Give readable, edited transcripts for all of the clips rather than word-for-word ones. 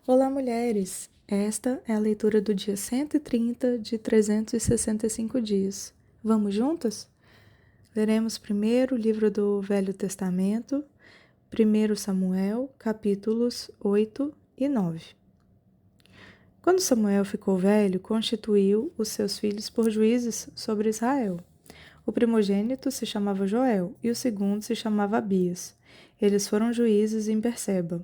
Olá, mulheres! Esta é a leitura do dia 130 de 365 dias. Vamos juntas? Leremos primeiro o livro do Velho Testamento, 1 Samuel, capítulos 8 e 9. Quando Samuel ficou velho, constituiu os seus filhos por juízes sobre Israel. O primogênito se chamava Joel e o segundo se chamava Abias. Eles foram juízes em Berseba.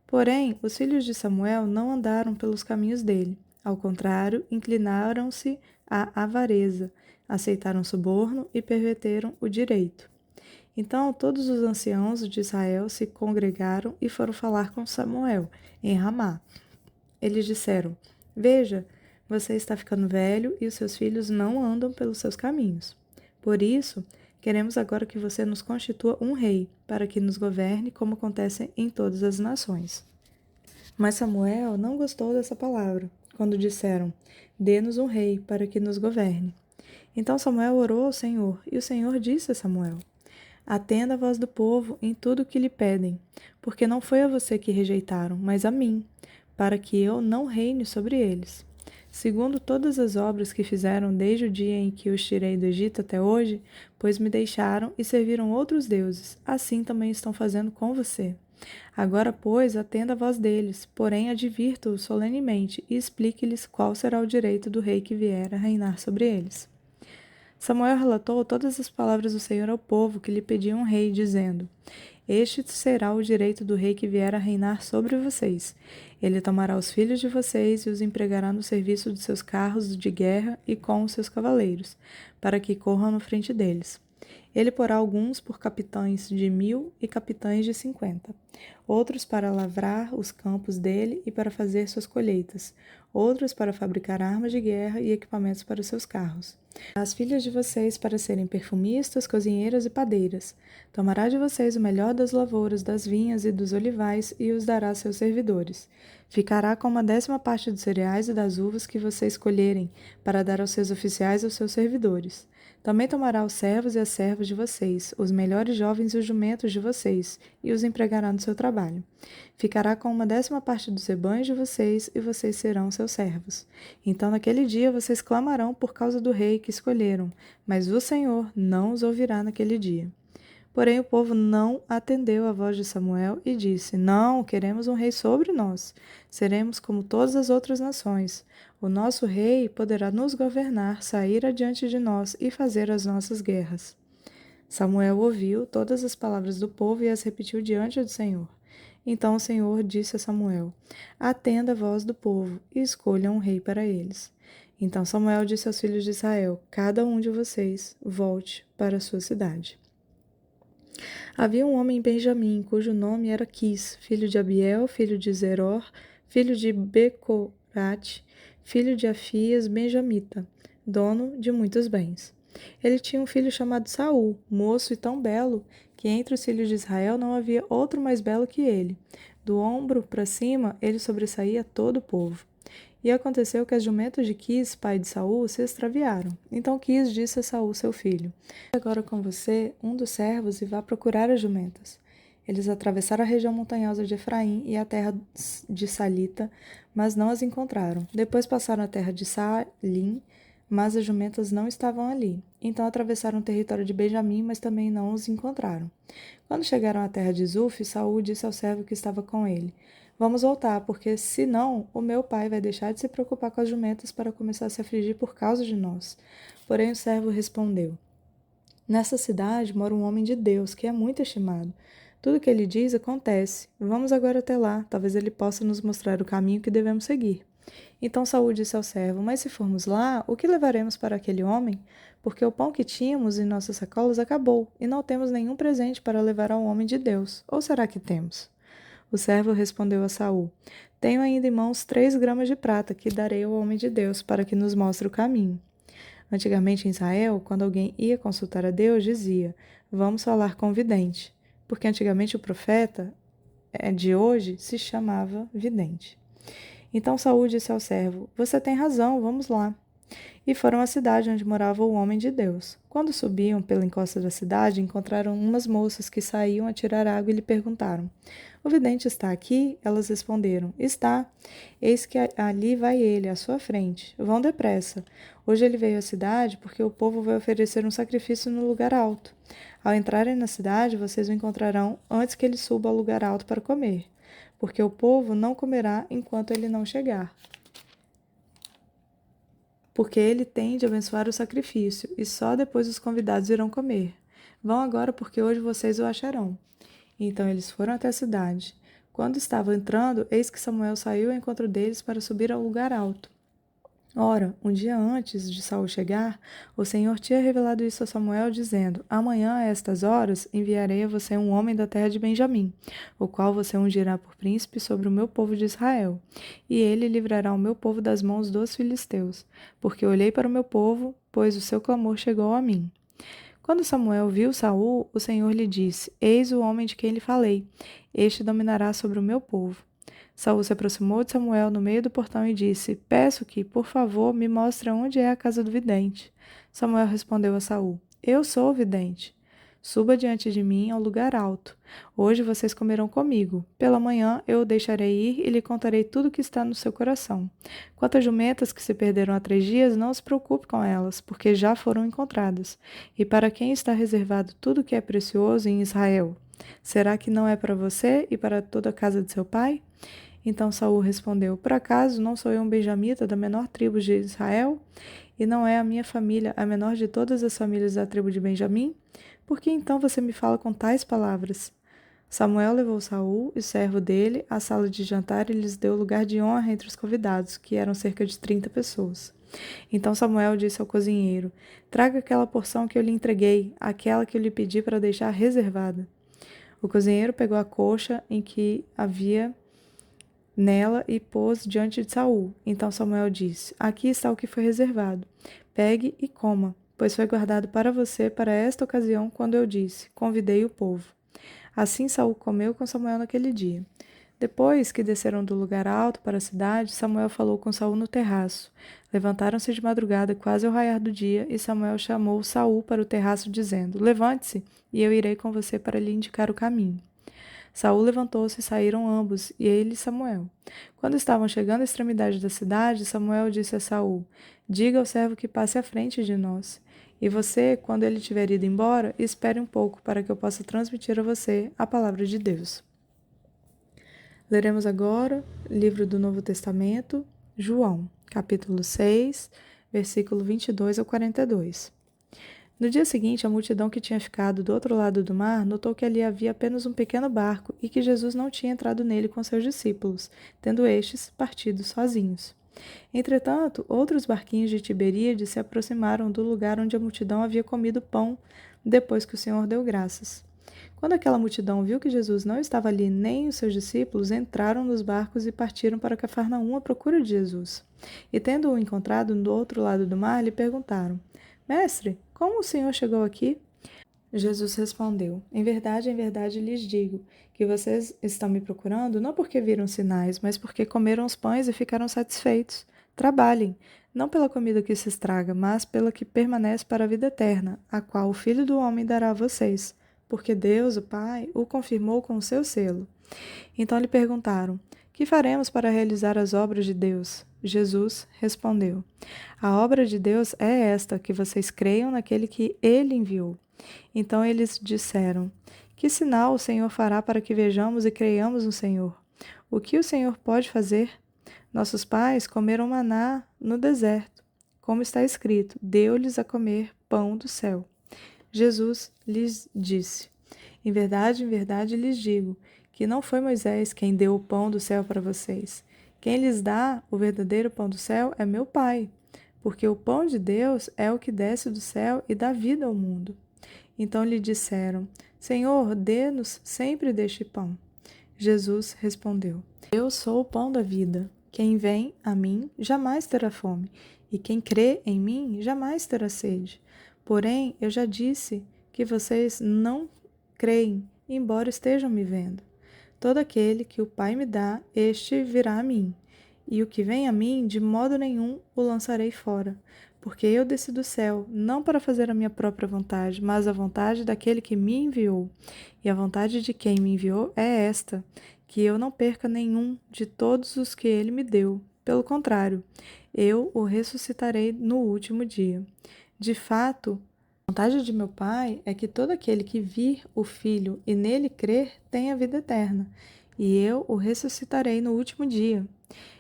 Porém, os filhos de Samuel não andaram pelos caminhos dele. Ao contrário, inclinaram-se à avareza, aceitaram suborno e perverteram o direito. Então todos os anciãos de Israel se congregaram e foram falar com Samuel, em Ramá. Eles disseram: Veja, você está ficando velho e os seus filhos não andam pelos seus caminhos. Por isso, queremos agora que você nos constitua um rei, para que nos governe como acontece em todas as nações. Mas Samuel não gostou dessa palavra, quando disseram: Dê-nos um rei, para que nos governe. Então Samuel orou ao Senhor, e o Senhor disse a Samuel: Atenda a voz do povo em tudo o que lhe pedem, porque não foi a você que rejeitaram, mas a mim, para que eu não reine sobre eles. Segundo todas as obras que fizeram desde o dia em que os tirei do Egito até hoje, pois me deixaram e serviram outros deuses, assim também estão fazendo com você. Agora, pois, atenda a voz deles, porém advirta-os solenemente e explique-lhes qual será o direito do rei que vier a reinar sobre eles. Samuel relatou todas as palavras do Senhor ao povo que lhe pediam um rei, dizendo: Este será o direito do rei que vier a reinar sobre vocês. Ele tomará os filhos de vocês e os empregará no serviço de seus carros de guerra e com os seus cavaleiros, para que corram na frente deles. Ele porá alguns por capitães de 1000 e capitães de 50, outros para lavrar os campos dele e para fazer suas colheitas, outros para fabricar armas de guerra e equipamentos para seus carros. As filhas de vocês para serem perfumistas, cozinheiras e padeiras. Tomará de vocês o melhor das lavouras, das vinhas e dos olivais e os dará a seus servidores. Ficará com 1/10 dos cereais e das uvas que vocês colherem, para dar aos seus oficiais e aos seus servidores. Também tomará os servos e as servas de vocês, os melhores jovens e os jumentos de vocês, e os empregará no seu trabalho. Ficará com 1/10 dos rebanhos de vocês, e vocês serão seus servos. Então naquele dia vocês clamarão por causa do rei que escolheram, mas o Senhor não os ouvirá naquele dia. Porém o povo não atendeu à voz de Samuel e disse: Não, queremos um rei sobre nós. Seremos como todas as outras nações. O nosso rei poderá nos governar, sair adiante de nós e fazer as nossas guerras. Samuel ouviu todas as palavras do povo e as repetiu diante do Senhor. Então o Senhor disse a Samuel: Atenda a voz do povo e escolha um rei para eles. Então Samuel disse aos filhos de Israel: Cada um de vocês volte para a sua cidade. Havia um homem em Benjamim, cujo nome era Quis, filho de Abiel, filho de Zeror, filho de Becorate, filho de Afias, benjamita, dono de muitos bens. Ele tinha um filho chamado Saul, moço e tão belo, que entre os filhos de Israel não havia outro mais belo que ele. Do ombro para cima, ele sobressaía todo o povo. E aconteceu que as jumentas de Quis, pai de Saul, se extraviaram. Então Quis disse a Saul, seu filho: Agora com você um dos servos e vá procurar as jumentas. Eles atravessaram a região montanhosa de Efraim e a terra de Salita, mas não as encontraram. Depois passaram a terra de Salim, mas as jumentas não estavam ali. Então atravessaram o território de Benjamim, mas também não os encontraram. Quando chegaram à terra de Zuf, Saul disse ao servo que estava com ele: Vamos voltar, porque senão o meu pai vai deixar de se preocupar com as jumentas para começar a se afligir por causa de nós. Porém o servo respondeu: Nessa cidade mora um homem de Deus, que é muito estimado. Tudo o que ele diz acontece. Vamos agora até lá, talvez ele possa nos mostrar o caminho que devemos seguir. Então Saul disse ao servo: Mas se formos lá, o que levaremos para aquele homem? Porque o pão que tínhamos em nossas sacolas acabou, e não temos nenhum presente para levar ao homem de Deus. Ou será que temos? O servo respondeu a Saul: Tenho ainda em mãos 3 gramas de prata, que darei ao homem de Deus, para que nos mostre o caminho. Antigamente em Israel, quando alguém ia consultar a Deus, dizia: Vamos falar com o vidente, porque antigamente o profeta de hoje se chamava vidente. Então Saul disse ao servo: Você tem razão, vamos lá. e foram à cidade onde morava o homem de Deus. Quando subiam pela encosta da cidade, encontraram umas moças que saíam a tirar água e lhe perguntaram: O vidente está aqui? Elas responderam: Está. Eis que ali vai ele, à sua frente. Vão depressa. Hoje ele veio à cidade porque o povo vai oferecer um sacrifício no lugar alto. Ao entrarem na cidade, vocês o encontrarão antes que ele suba ao lugar alto para comer, porque o povo não comerá enquanto ele não chegar. Porque ele tem de abençoar o sacrifício, e só depois os convidados irão comer. Vão agora, porque hoje vocês o acharão. Então eles foram até a cidade. Quando estavam entrando, eis que Samuel saiu ao encontro deles para subir ao lugar alto. Ora, um dia antes de Saul chegar, o Senhor tinha revelado isso a Samuel, dizendo: Amanhã, a estas horas, enviarei a você um homem da terra de Benjamim, o qual você ungirá por príncipe sobre o meu povo de Israel. E ele livrará o meu povo das mãos dos filisteus, porque olhei para o meu povo, pois o seu clamor chegou a mim. Quando Samuel viu Saul, o Senhor lhe disse: Eis o homem de quem lhe falei. Este dominará sobre o meu povo. Saul se aproximou de Samuel no meio do portão e disse: Peço que, por favor, me mostre onde é a casa do vidente. Samuel respondeu a Saul: Eu sou o vidente. Suba diante de mim ao lugar alto. Hoje vocês comerão comigo. Pela manhã eu o deixarei ir e lhe contarei tudo o que está no seu coração. Quanto às jumentas que se perderam há 3 dias, não se preocupe com elas, porque já foram encontradas. E para quem está reservado tudo o que é precioso em Israel? Será que não é para você e para toda a casa de seu pai? Então Saul respondeu: Por acaso não sou eu um benjamita da menor tribo de Israel? E não é a minha família a menor de todas as famílias da tribo de Benjamim? Por que então você me fala com tais palavras? Samuel levou Saul e o servo dele à sala de jantar e lhes deu lugar de honra entre os convidados, que eram cerca de 30 pessoas. Então Samuel disse ao cozinheiro: Traga aquela porção que eu lhe entreguei, aquela que eu lhe pedi para deixar reservada. O cozinheiro pegou a coxa em que havia nela e pôs diante de Saul. Então Samuel disse: Aqui está o que foi reservado. Pegue e coma, pois foi guardado para você para esta ocasião, quando eu disse: Convidei o povo. Assim Saul comeu com Samuel naquele dia. Depois que desceram do lugar alto para a cidade, Samuel falou com Saul no terraço. Levantaram-se de madrugada, quase ao raiar do dia, e Samuel chamou Saul para o terraço, dizendo: Levante-se, e eu irei com você para lhe indicar o caminho. Saul levantou-se e saíram ambos, e ele e Samuel. Quando estavam chegando à extremidade da cidade, Samuel disse a Saul: Diga ao servo que passe à frente de nós. E você, quando ele tiver ido embora, espere um pouco para que eu possa transmitir a você a palavra de Deus. Leremos agora o livro do Novo Testamento, João, capítulo 6, versículo 22 ao 42. No dia seguinte, a multidão que tinha ficado do outro lado do mar notou que ali havia apenas um pequeno barco e que Jesus não tinha entrado nele com seus discípulos, tendo estes partido sozinhos. Entretanto, outros barquinhos de Tiberíades se aproximaram do lugar onde a multidão havia comido pão depois que o Senhor deu graças. Quando aquela multidão viu que Jesus não estava ali nem os seus discípulos, entraram nos barcos e partiram para Cafarnaum à procura de Jesus. E tendo-o encontrado do outro lado do mar, lhe perguntaram: Mestre, como o Senhor chegou aqui? Jesus respondeu: em verdade lhes digo que vocês estão me procurando não porque viram sinais, mas porque comeram os pães e ficaram satisfeitos. Trabalhem, não pela comida que se estraga, mas pela que permanece para a vida eterna, a qual o Filho do Homem dará a vocês, porque Deus, o Pai, o confirmou com o seu selo. Então lhe perguntaram: Que faremos para realizar as obras de Deus? Jesus respondeu: A obra de Deus é esta, que vocês creiam naquele que ele enviou. Então eles disseram: Que sinal o Senhor fará para que vejamos e creiamos no Senhor? O que o Senhor pode fazer? Nossos pais comeram maná no deserto. Como está escrito: Deu-lhes a comer pão do céu. Jesus lhes disse: em verdade lhes digo que não foi Moisés quem deu o pão do céu para vocês. Quem lhes dá o verdadeiro pão do céu é meu Pai, porque o pão de Deus é o que desce do céu e dá vida ao mundo. Então lhe disseram: Senhor, dê-nos sempre deste pão. Jesus respondeu: Eu sou o pão da vida. Quem vem a mim jamais terá fome, e quem crê em mim jamais terá sede. Porém, eu já disse que vocês não creem, embora estejam me vendo. Todo aquele que o Pai me dá, este virá a mim. E o que vem a mim, de modo nenhum o lançarei fora. Porque eu desci do céu, não para fazer a minha própria vontade, mas a vontade daquele que me enviou. E a vontade de quem me enviou é esta, que eu não perca nenhum de todos os que ele me deu. Pelo contrário, eu o ressuscitarei no último dia. De fato, a vontade de meu Pai é que todo aquele que vir o Filho e nele crer tenha vida eterna, e eu o ressuscitarei no último dia.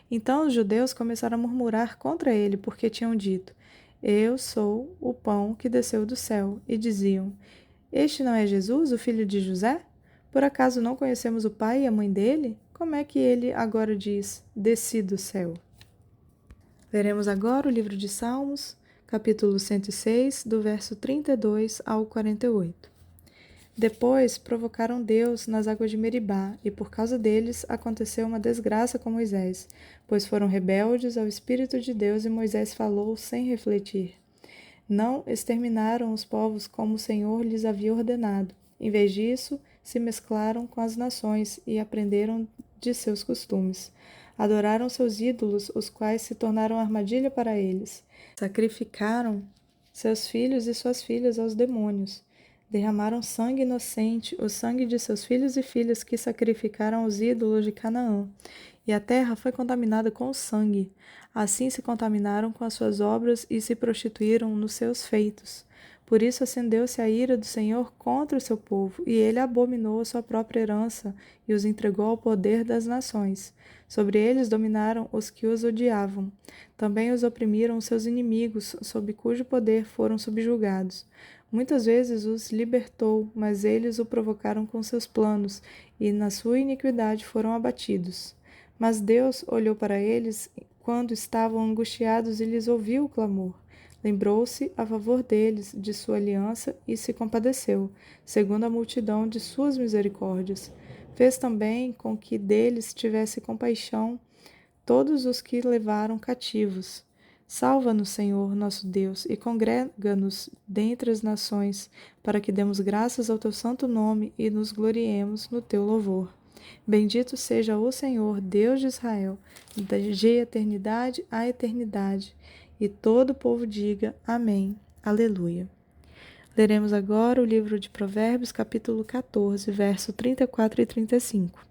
Então os judeus começaram a murmurar contra ele, porque tinham dito: Eu sou o pão que desceu do céu. E diziam: Este não é Jesus, o filho de José? Por acaso não conhecemos o pai e a mãe dele? Como é que ele agora diz: Desci do céu? Veremos agora o livro de Salmos, capítulo 106, do verso 32 ao 48. Depois provocaram Deus nas águas de Meribá, e por causa deles aconteceu uma desgraça com Moisés, pois foram rebeldes ao Espírito de Deus e Moisés falou sem refletir. Não exterminaram os povos como o Senhor lhes havia ordenado. Em vez disso, se mesclaram com as nações e aprenderam de seus costumes. Adoraram seus ídolos, os quais se tornaram armadilha para eles. Sacrificaram seus filhos e suas filhas aos demônios. Derramaram sangue inocente, o sangue de seus filhos e filhas que sacrificaram aos ídolos de Canaã. E a terra foi contaminada com o sangue. Assim se contaminaram com as suas obras e se prostituíram nos seus feitos. Por isso acendeu-se a ira do Senhor contra o seu povo, e ele abominou a sua própria herança e os entregou ao poder das nações. Sobre eles dominaram os que os odiavam. Também os oprimiram os seus inimigos, sob cujo poder foram subjugados. Muitas vezes os libertou, mas eles o provocaram com seus planos, e na sua iniquidade foram abatidos. Mas Deus olhou para eles quando estavam angustiados e lhes ouviu o clamor. Lembrou-se a favor deles de sua aliança e se compadeceu, segundo a multidão de suas misericórdias. Fez também com que deles tivesse compaixão todos os que levaram cativos. Salva-nos, Senhor, nosso Deus, e congrega-nos dentre as nações, para que demos graças ao teu santo nome e nos gloriemos no teu louvor. Bendito seja o Senhor, Deus de Israel, de eternidade a eternidade. E todo o povo diga amém. Aleluia. Leremos agora o livro de Provérbios, capítulo 14, verso 34 e 35.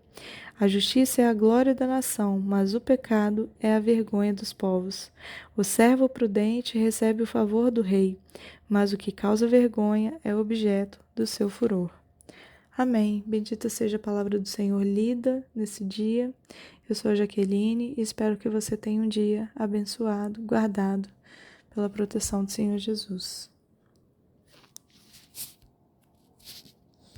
A justiça é a glória da nação, mas o pecado é a vergonha dos povos. O servo prudente recebe o favor do rei, mas o que causa vergonha é objeto do seu furor. Amém. Bendita seja a palavra do Senhor lida nesse dia. Eu sou a Jaqueline e espero que você tenha um dia abençoado, guardado pela proteção do Senhor Jesus.